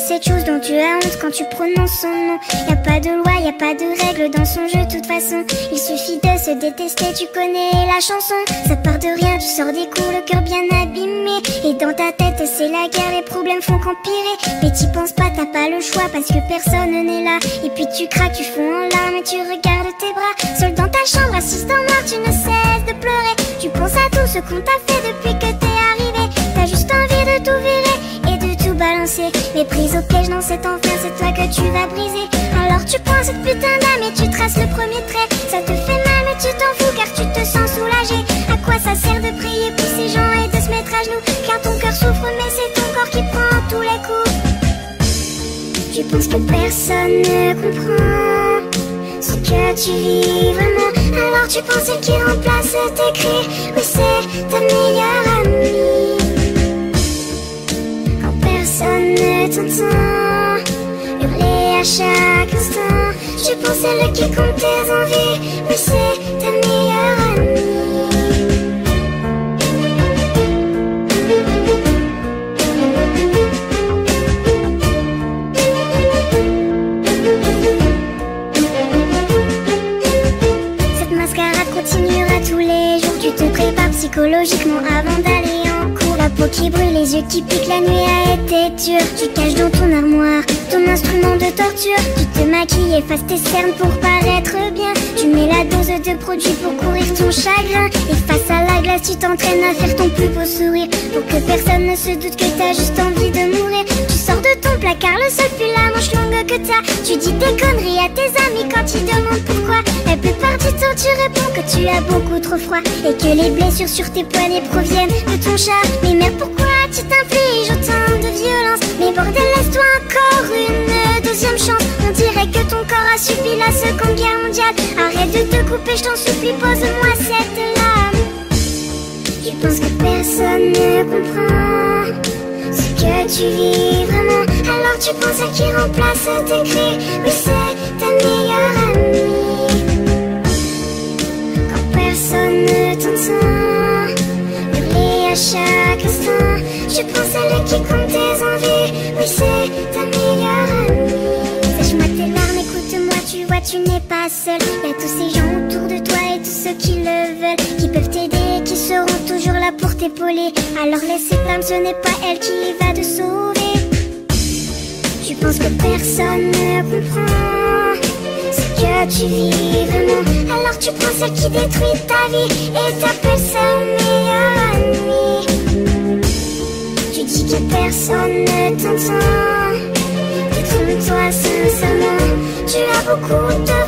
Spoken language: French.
cette chose dont tu as honte quand tu prononces son nom. Y a pas de loi, y a pas de règles dans son jeu, de toute façon. Il suffit de se détester, tu connais la chanson. Ça part de rien, tu sors des cours, le cœur bien abîmé. Et dans ta tête c'est la guerre, les problèmes font qu'empirer. Mais t'y penses pas, t'as pas le choix parce que personne n'est là. Et puis tu craques, tu fonds en larmes et tu regardes tes bras. Seul dans ta chambre, assise dans le noir, tu ne cesses de pleurer. Tu penses à tout ce qu'on t'a fait depuis que t'es arrivé. T'as juste envie de tout virer et de tout balancer. Mais prise au piège dans cet enfer, c'est toi que tu vas briser. Alors tu prends cette putain d'âme et tu traces le premier trait. Ça te fait mal mais tu t'en fous car tu te sens soulagé. À quoi ça sert de prier pour ces gens et de se mettre à genoux? Car ton cœur souffre mais c'est ton corps qui prend tous les coups. Tu penses que personne ne comprend ce que tu vis vraiment. Alors tu penses celle qui remplace tes cris. Oui, c'est ta meilleure amie. Quand personne ne t'entend hurler à chaque instant, tu penses celle qui compte tes envies. Oui, c'est ta meilleure amie. Continuera tous les jours, tu te prépares psychologiquement avant d'aller en cours. La peau qui brûle, les yeux qui piquent, la nuit a été dure. Tu caches dans ton armoire ton instrument de torture. Tu te maquilles, effaces tes cernes pour paraître bien. Tu mets la dose de produit pour courir ton chagrin. Et face à la glace, tu t'entraînes à faire ton plus beau sourire, pour que personne ne se doute que t'as juste envie de mourir. Tu sors de ton placard, le seul plus la manche longue que t'as. Tu dis des conneries à tes amis quand ils demandent pourquoi. La plupart du temps tu réponds que tu as beaucoup trop froid et que les blessures sur tes poignets proviennent de ton chat. Mais merde, pourquoi tu t'infliges autant de violence? Mais bordel, laisse-toi encore une deuxième chance. On dirait que ton corps a subi la Seconde Guerre mondiale. Arrête de te couper, je t'en supplie, pose-moi cette lame. Tu penses que personne ne comprend ce que tu vis vraiment. Alors tu penses à qui remplace tes cris. Oui, c'est ta meilleure amie. Quand personne ne t'entend hurler à chaque instant, tu penses à elle qui compte tes envies. Oui, c'est ta meilleure amie. Sèche-moi tes larmes, écoute-moi, tu vois, tu n'es pas seul. Y'a tous ces gens autour de toi et tous ceux qui le veulent, qui peuvent t'aider, qui seront toujours là pour t'épauler. Alors laisse cette femme, ce n'est pas elle qui va te sauver. Tu penses que personne ne comprend ce que tu vis vraiment. Alors tu prends celle qui détruit ta vie et t'appelles ça meilleure amie. Tu dis que personne ne t'entend. Détrompe-toi sincèrement, tu as beaucoup de